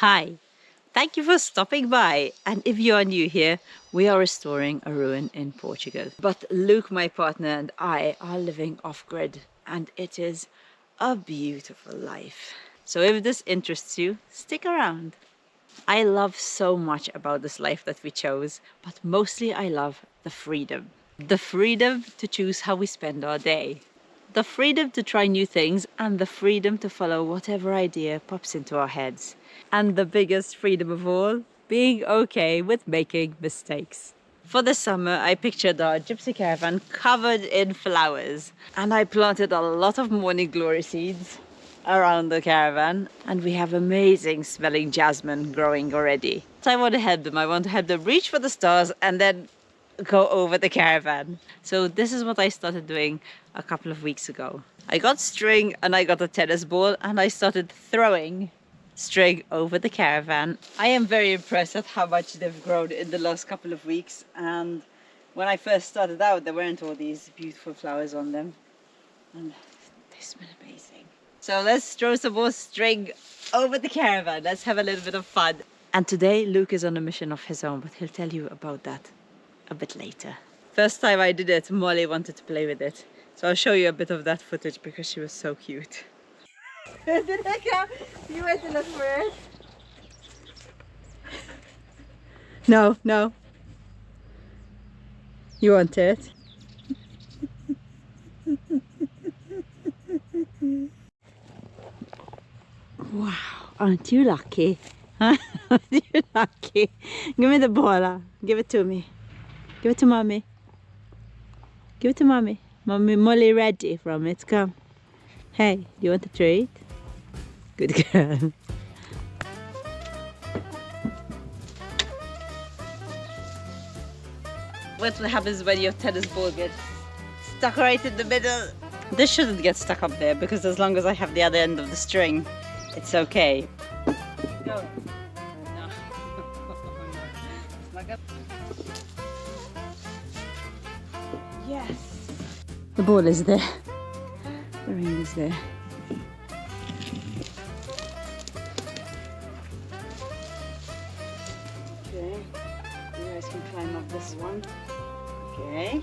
Hi, thank you for stopping by. And if you are new here, we are restoring a ruin in Portugal. But Luke, my partner, and I are living off-grid, and it is a beautiful life. So if this interests you, stick around. I love so much about this life that we chose, but mostly I love the freedom. The freedom to choose how we spend our day. The freedom to try new things and the freedom to follow whatever idea pops into our heads. And the biggest freedom of all, being okay with making mistakes. For the summer, I pictured our gypsy caravan covered in flowers, and I planted a lot of morning glory seeds around the caravan, and we have amazing smelling jasmine growing already. So I want to help them. I want to help them reach for the stars and then go over the caravan. So this is what I started doing a couple of weeks ago. I got string and I got a tennis ball and I started throwing string over the caravan. I am very impressed at how much they've grown in the last couple of weeks, and when I first started out there weren't all these beautiful flowers on them, and they smell amazing. So let's throw some more string over the caravan. Let's have a little bit of fun. And today Luke is on a mission of his own, but he'll tell you about that a bit later. First time I did it, Molly wanted to play with it. So I'll show you a bit of that footage because she was so cute. Did I come? You went to look for it? No, no. You want it? Wow, aren't you lucky? Huh? Aren't you lucky? Give me the ball. Give it to me. Give it to mommy. Give it to mommy. Mommy, Molly ready from it. Come. Hey, do you want a treat? Good girl. What happens when your tennis ball gets stuck right in the middle? This shouldn't get stuck up there because as long as I have the other end of the string, it's okay. Go. No. Yes. The ball is there. The ring is there. Okay. You guys can climb up this one. Okay.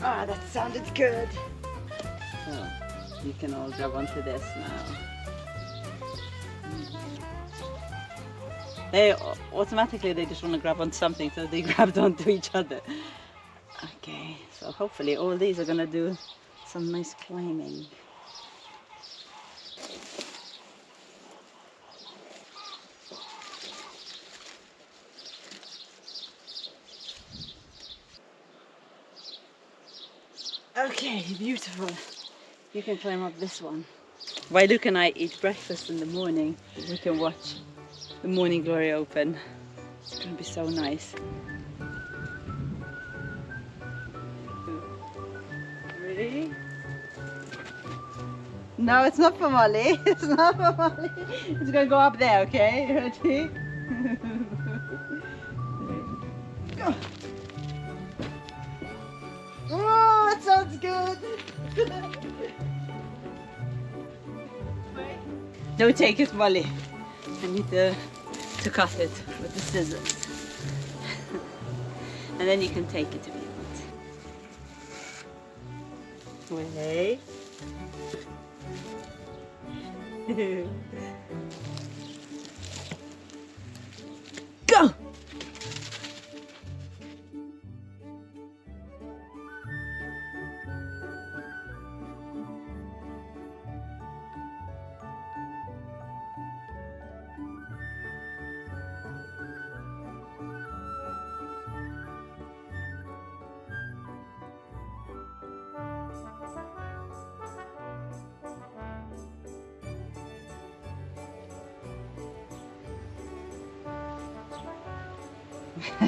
Ah, that sounded good. So you can all grab onto this now. They automatically just want to grab onto something, so they grabbed onto each other. Okay, so hopefully all these are gonna do some nice climbing. Okay, beautiful. You can climb up this one. While Luke and I eat breakfast in the morning, we can watch the morning glory open. It's gonna be so nice. Ready? No, it's not for Molly. It's not for Molly. It's gonna go up there, okay? Ready? Go. Oh, that sounds good. No, take it, Molly. I need to cut it with the scissors. And then you can take it if you want. Wait. Go!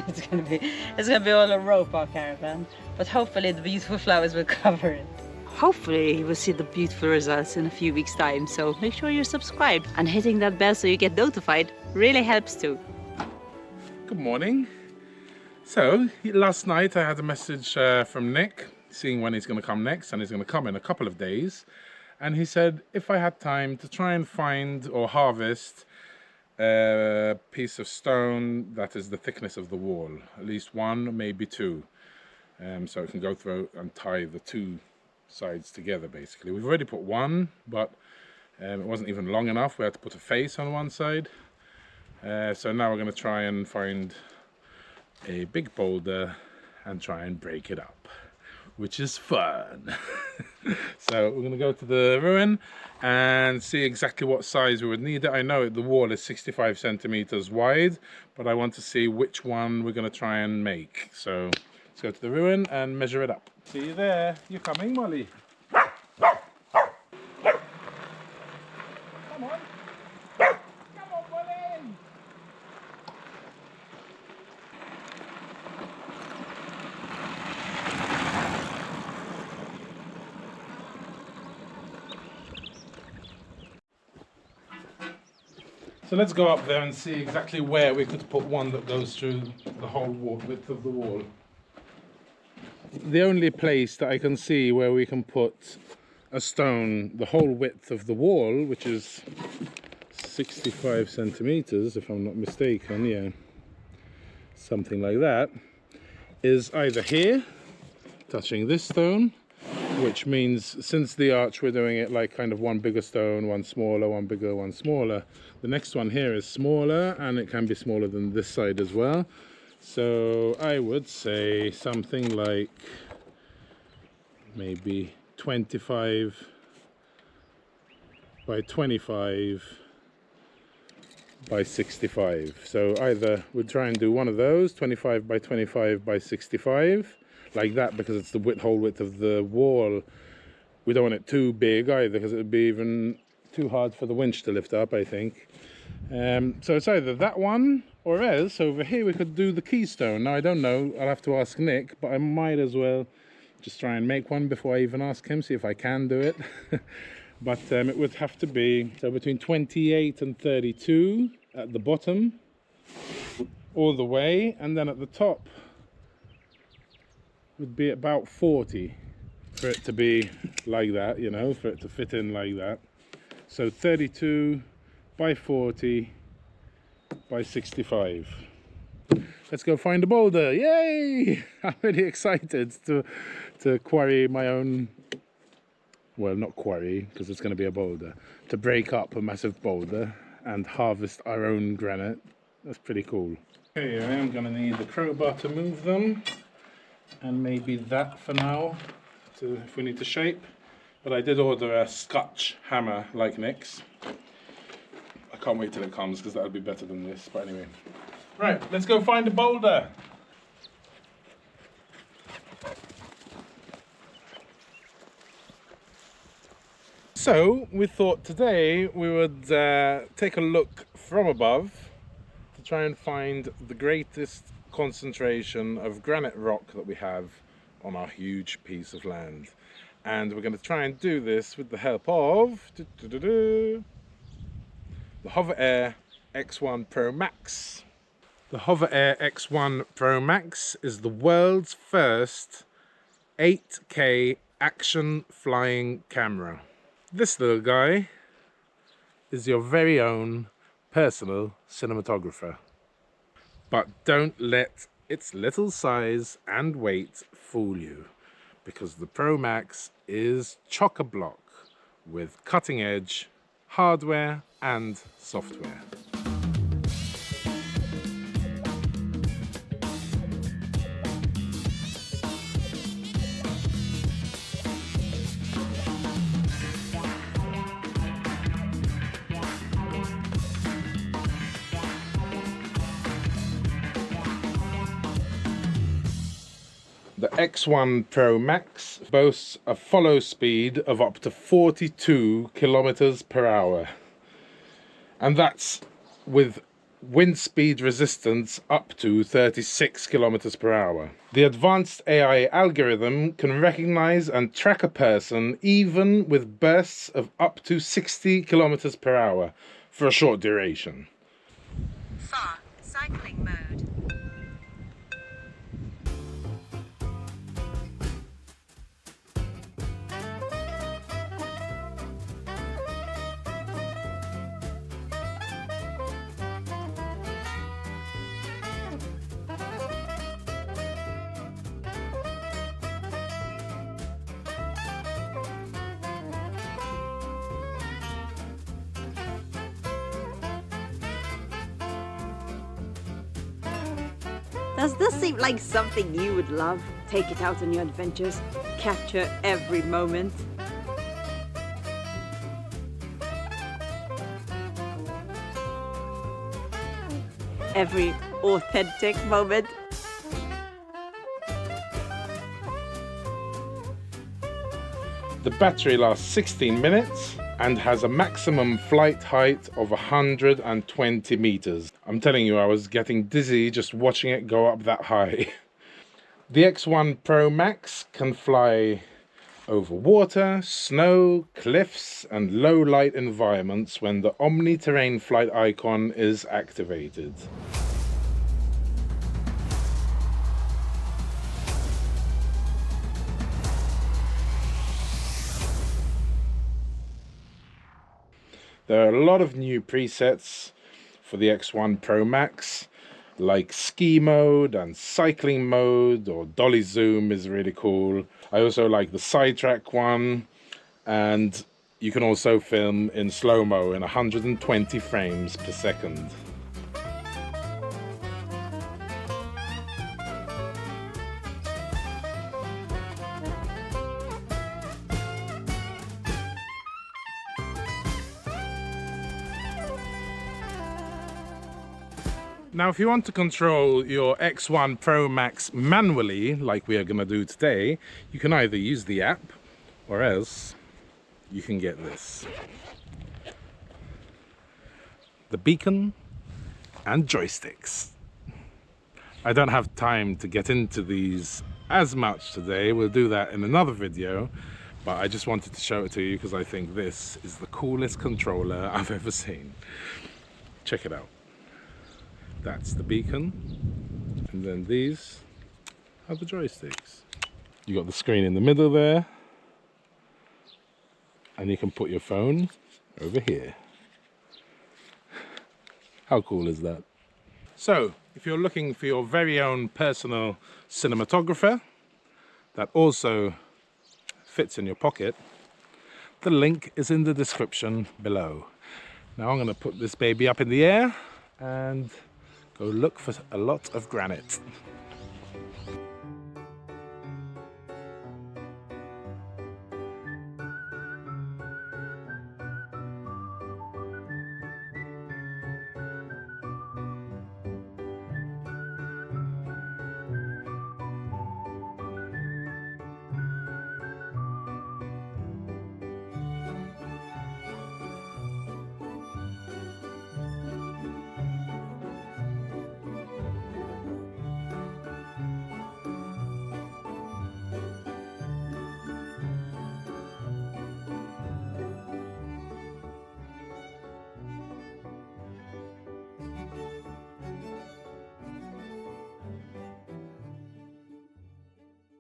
it's gonna be all a rope, our caravan, but hopefully the beautiful flowers will cover it. Hopefully you will see the beautiful results in a few weeks time, so make sure you're subscribed and hitting that bell so you get notified really helps too. Good morning. So last night I had a message from Nick, seeing when he's going to come next, and he's going to come in a couple of days. And he said if I had time to try and find or harvest a piece of stone that is the thickness of the wall, at least one, maybe two, so it can go through and tie the two sides together. Basically, we've already put one, but it wasn't even long enough. We had to put a face on one side, so now we're going to try and find a big boulder and try and break it up, which is fun. So we're going to go to the ruin and see exactly what size we would need it. I know the wall is 65 centimeters wide, but I want to see which one we're going to try and make. So let's go to the ruin and measure it up. See you there. You coming, Molly? Come on. Come on, Molly. So let's go up there and see exactly where we could put one that goes through the whole width of the wall. The only place that I can see where we can put a stone the whole width of the wall, which is 65 centimeters if I'm not mistaken, yeah, something like that, is either here, touching this stone, which means since the arch we're doing it like kind of one bigger stone, one smaller, one bigger, one smaller. The next one here is smaller, and it can be smaller than this side as well. So I would say something like maybe 25 by 25 by 65. So either we'd try and do one of those, 25 by 25 by 65, like that, because it's the whole width of the wall. We don't want it too big either, because it would be even too hard for the winch to lift up, I think. So it's either that one, or else over here we could do the keystone. Now I don't know, I'll have to ask Nick, but I might as well just try and make one before I even ask him, see if I can do it. But it would have to be so between 28 and 32 at the bottom, all the way, and then at the top would be about 40 for it to be like that, you know, for it to fit in like that. So 32 by 40 by 65. Let's go find a boulder. Yay! I'm really excited to quarry my own, well, not quarry because it's going to be a boulder, to break up a massive boulder and harvest our own granite. That's pretty cool. Okay, I am going to need the crowbar to move them, and maybe that for now, if we need to shape. But I did order a Scotch hammer like Nick's. I can't wait till it comes because that'll be better than this. But anyway, right, let's go find a boulder. So we thought today we would take a look from above to try and find the greatest concentration of granite rock that we have on our huge piece of land. And we're going to try and do this with the help of the HoverAir X1 Pro Max. The HoverAir X1 Pro Max is the world's first 8K action flying camera. This little guy is your very own personal cinematographer. But don't let its little size and weight fool you, because the Pro Max is chock-a-block with cutting-edge hardware and software. The X1 Pro Max boasts a follow speed of up to 42 kilometers per hour. And that's with wind speed resistance up to 36 kilometers per hour. The advanced AI algorithm can recognize and track a person even with bursts of up to 60 kilometers per hour for a short duration. Far cycling mode. Does this seem like something you would love? Take it out on your adventures, capture every moment. Every authentic moment. The battery lasts 16 minutes and has a maximum flight height of 120 meters. I'm telling you, I was getting dizzy just watching it go up that high. The X1 Pro Max can fly over water, snow, cliffs and low light environments when the omni-terrain flight icon is activated. There are a lot of new presets for the X1 Pro Max, like ski mode and cycling mode, or dolly zoom is really cool. I also like the sidetrack one, and you can also film in slow-mo in 120 frames per second. Now, if you want to control your X1 Pro Max manually, like we are going to do today, you can either use the app, or else you can get this. The beacon and joysticks. I don't have time to get into these as much today. We'll do that in another video, but I just wanted to show it to you because I think this is the coolest controller I've ever seen. Check it out. That's the beacon, and then these are the joysticks. You got the screen in the middle there, and you can put your phone over here. How cool is that? So, if you're looking for your very own personal cinematographer that also fits in your pocket, the link is in the description below. Now I'm going to put this baby up in the air and go look for a lot of granite.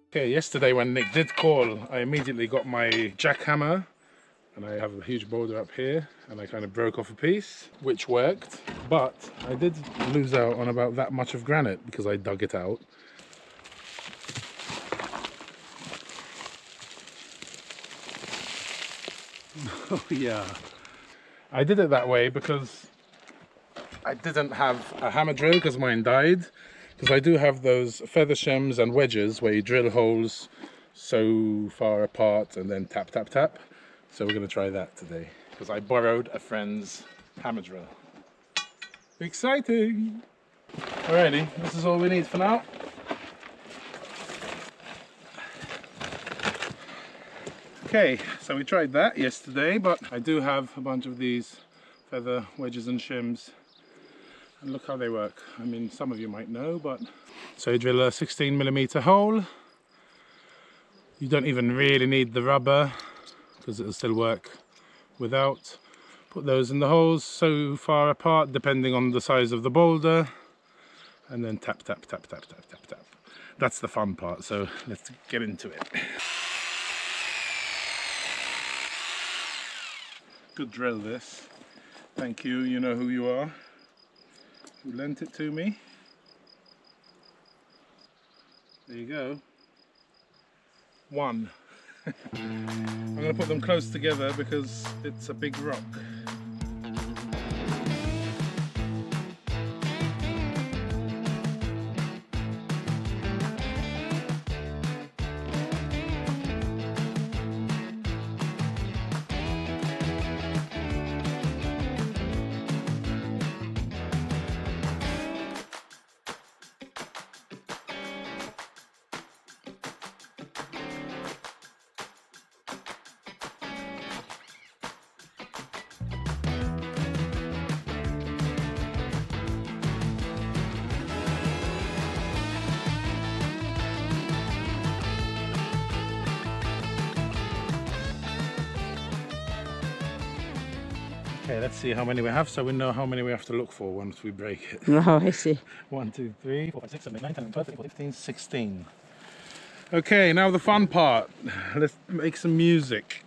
Okay, yesterday when Nick did call, I immediately got my jackhammer, and I have a huge boulder up here, and I kind of broke off a piece, which worked, but I did lose out on about that much of granite because I dug it out. Oh yeah. I did it that way because I didn't have a hammer drill because mine died. Because I do have those feather shims and wedges where you drill holes so far apart and then tap, tap, tap. So we're going to try that today. Because I borrowed a friend's hammer drill. Exciting! Alrighty, this is all we need for now. Okay, so we tried that yesterday, but I do have a bunch of these feather wedges and shims. And look how they work. I mean, some of you might know, but... So you drill a 16mm hole. You don't even really need the rubber, because it'll still work without. Put those in the holes so far apart, depending on the size of the boulder. And then tap, tap, tap, tap, tap, tap, tap. That's the fun part, so let's get into it. Good drill this. Thank you, you know who you are. Who lent it to me. There you go. One. I'm going to put them close together because it's a big rock. Okay, let's see how many we have so we know how many we have to look for once we break it. Oh, I see. 1, 2, 3, 4, 5, 6, 7, 8, 9, 10, 12, 13, 14, 15, 16. Okay, now the fun part. Let's make some music.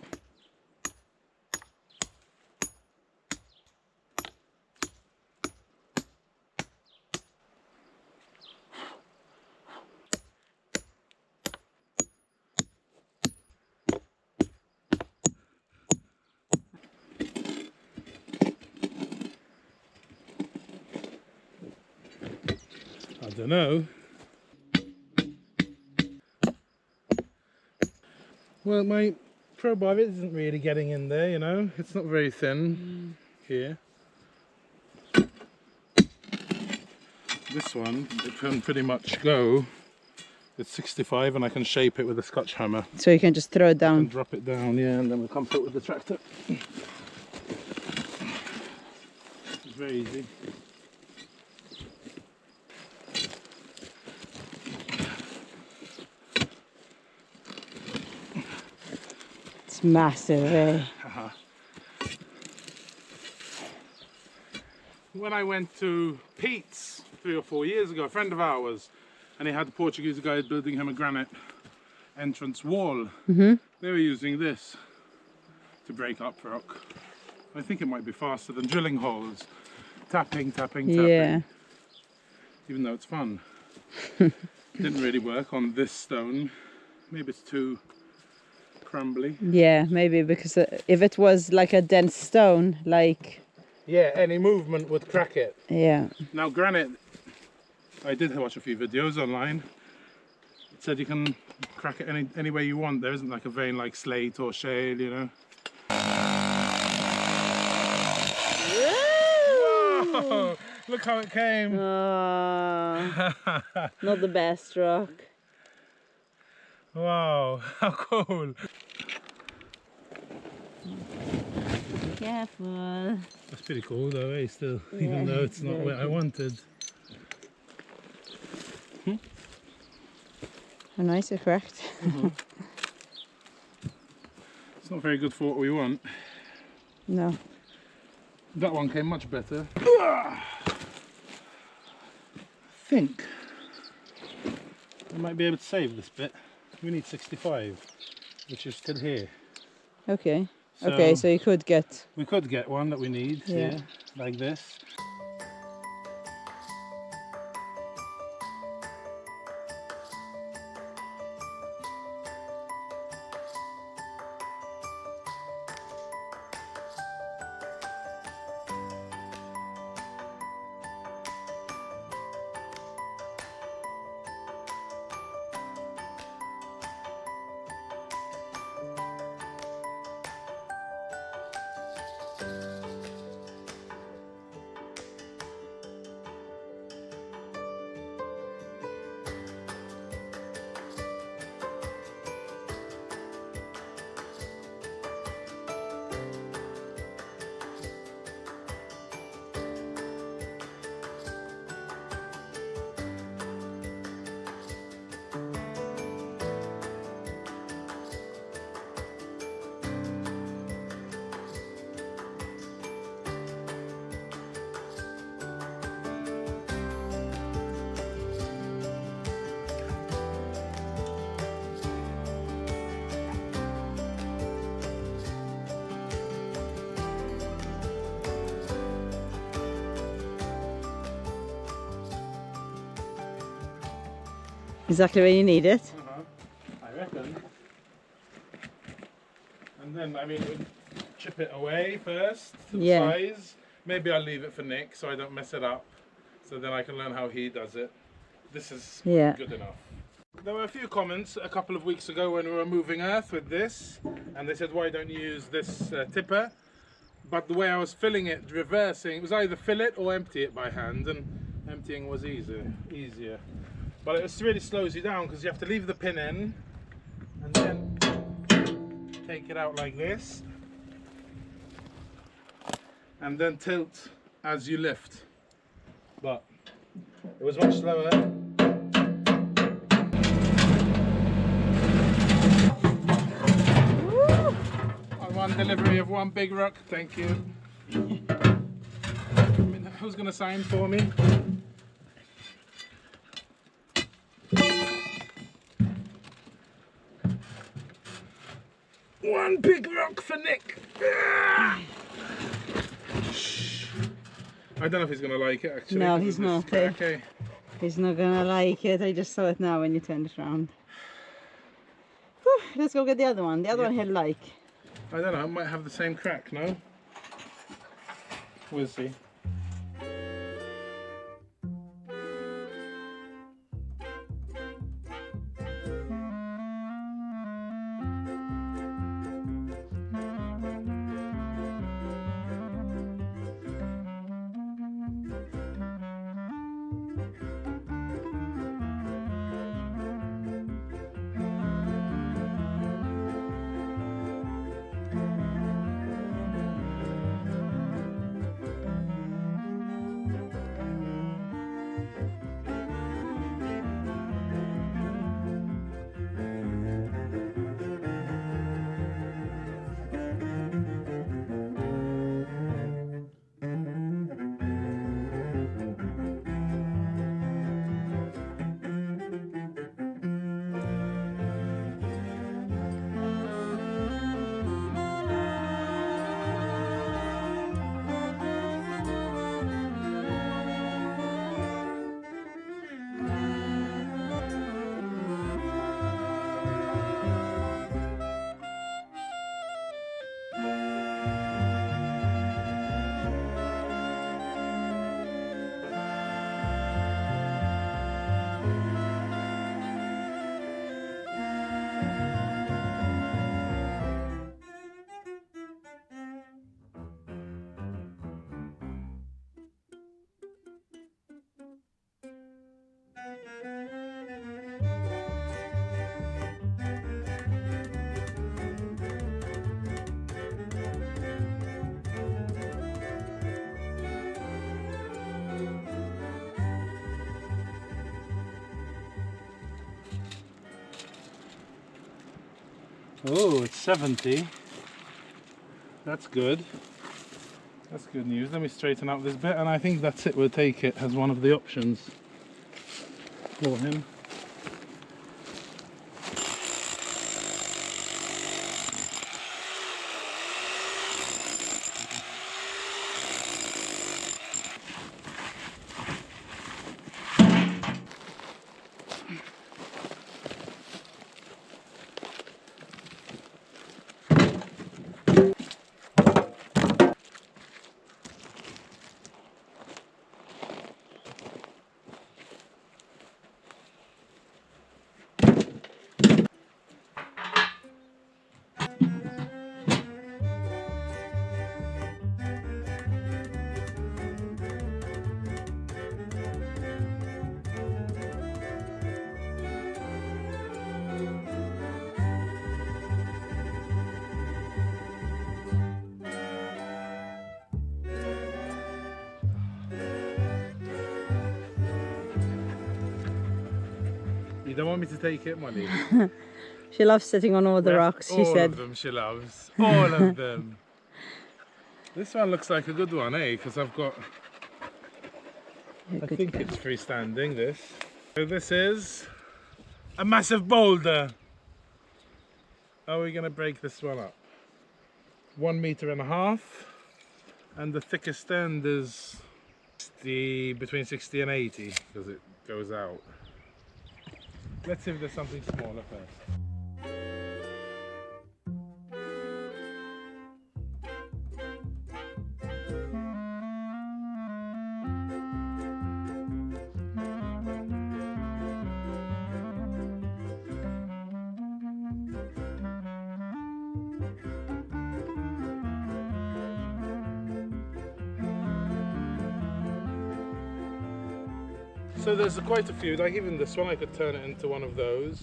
I don't know. Well, my crowbar isn't really getting in there, you know. It's not very thin here. This one, it can pretty much go. It's 65 and I can shape it with a Scotch hammer. So you can just throw it down. And drop it down, yeah, and then we'll come through with the tractor. It's very easy. It's massive, eh? When I went to Pete's 3 or 4 years ago, a friend of ours, and he had a Portuguese guy building him a granite entrance wall. They were using this to break up rock. I think it might be faster than drilling holes. Tapping, tapping, tapping. Yeah. Even though it's fun. Didn't really work on this stone. Maybe it's too crumbly. Yeah, maybe because if it was like a dense stone, like... Yeah, any movement would crack it. Yeah. Now granite, I did watch a few videos online. It said you can crack it any way you want. There isn't like a vein like slate or shale, you know. Whoa! Look how it came. Not the best rock. Wow, how cool. Be careful. That's pretty cool though, eh, still, even though it's not what I wanted. How nice it cracked. It's not very good for what we want. No. That one came much better. I think I might be able to save this bit. We need 65, which is still here. Okay. So Okay, so you could get... we could get one that we need, Yeah. like this. Exactly where you need it. I reckon. And then, I mean, we'll chip it away first to the size. Maybe I'll leave it for Nick so I don't mess it up. So then I can learn how he does it. This is good enough. There were a few comments a couple of weeks ago when we were moving earth with this, and they said, why don't you use this tipper? But the way I was filling it, reversing, it was either fill it or empty it by hand, and emptying was easier. But it really slows you down because you have to leave the pin in and then take it out like this and then tilt as you lift. But it was much slower. On one delivery of one big rock, thank you. I mean, who's gonna sign for me? One big rock for Nick. Shh. I don't know if he's gonna like it actually. No, he's not. Okay. He's not gonna like it. I just saw it now when you turned it around. Whew, let's go get the other one. The other one he'll like. I don't know. It might have the same crack. No. We'll see. Oh, it's 70. That's good. That's good news. Let me straighten out this bit, and I think that's it. We'll take it as one of the options for him. You don't want me to take it, Molly? She loves sitting on all the rocks, she said. All of them she loves. All of them. This one looks like a good one, eh? Because I've got... I think it's freestanding, this. So this is a massive boulder. How are we going to break this one up? 1.5 meters. And the thickest end is between 60 and 80 because it goes out. Let's see if there's something smaller first. So there's quite a few, like even this one I could turn it into one of those.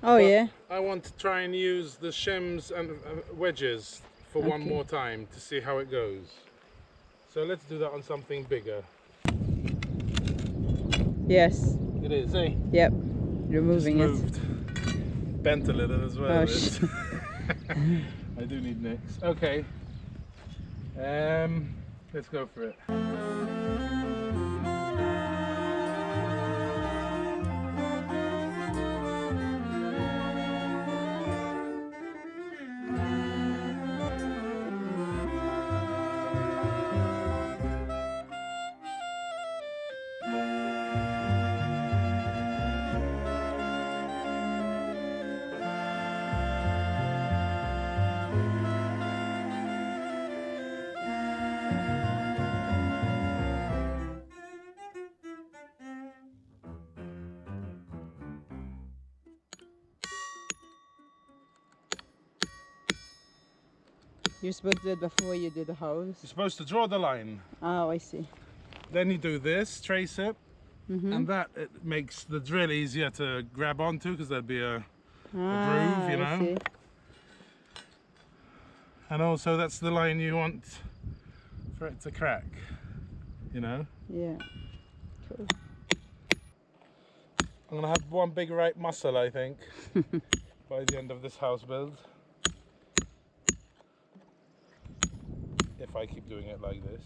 Oh, but yeah? I want to try and use the shims and wedges for one more time to see how it goes. So let's do that on something bigger. Yes. It is, eh? Yep. You're moving it. Bent a little as well. Oh, I do need nicks. Okay. Let's go for it. You're supposed to do it before you do the house. You're supposed to draw the line. Oh, I see. Then you do this, trace it, and that it makes the drill easier to grab onto because there'll be a groove, you know. I see. And also that's the line you want for it to crack, you know. Yeah. Cool. I'm gonna have one big right muscle, I think, by the end of this house build. If I keep doing it like this.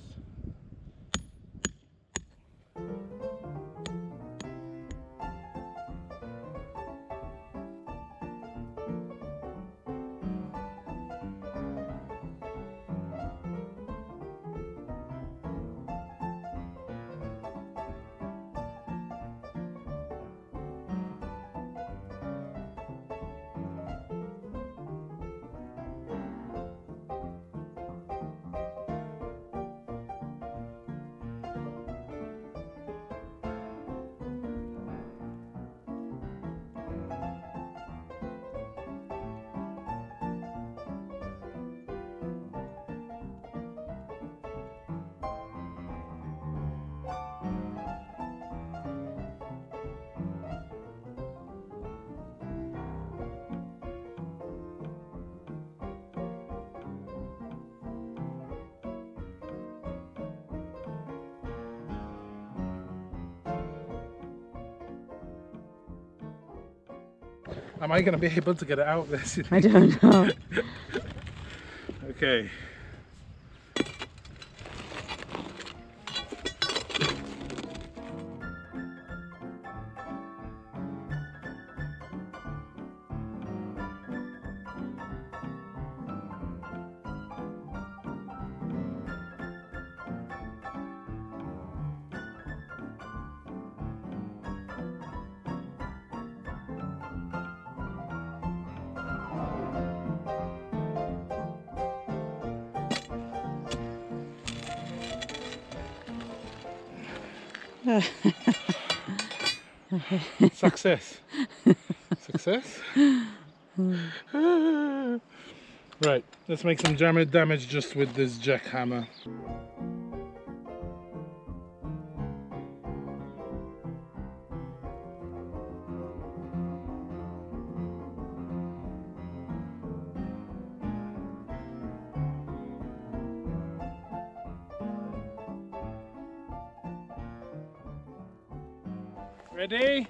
Am I going to be able to get it out this? I don't know. Okay. Success. Success. Right, let's make some damage just with this jackhammer. Ready?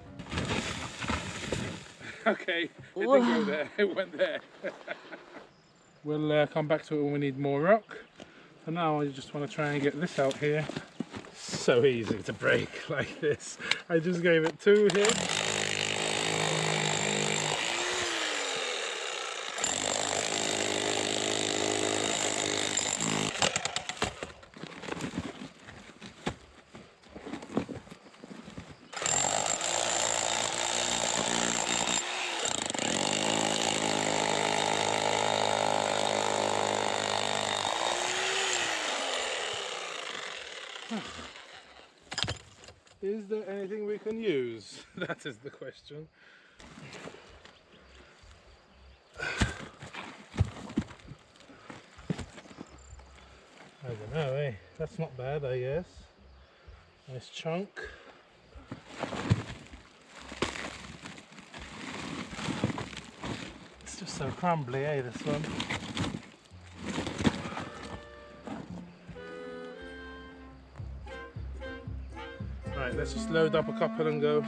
Okay, it didn't go there, it went there. We'll come back to it when we need more rock. For now, I just want to try and get this out here. So easy to break like this. I just gave it 2 hits. Is there anything we can use? That is the question. I don't know, eh? That's not bad, I guess. Nice chunk. It's just so crumbly, eh, this one? Right, let's just load up a couple and go.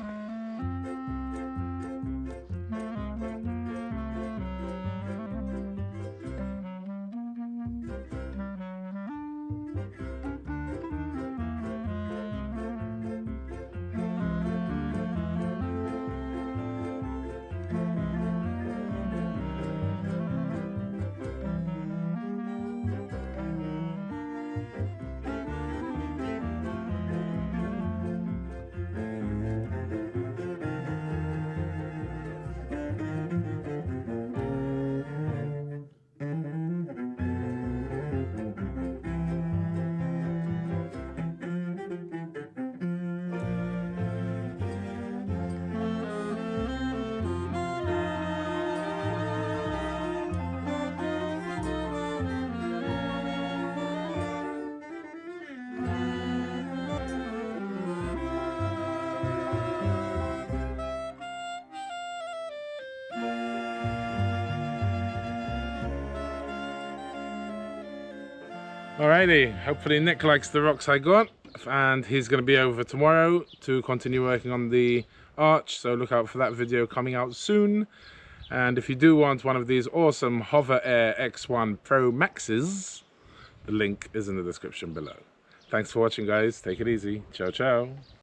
Alrighty, hopefully Nick likes the rocks I got, and he's going to be over tomorrow to continue working on the arch, so look out for that video coming out soon. And if you do want one of these awesome HoverAir X1 Pro Maxes, the link is in the description below. Thanks for watching, guys. Take it easy. Ciao, ciao.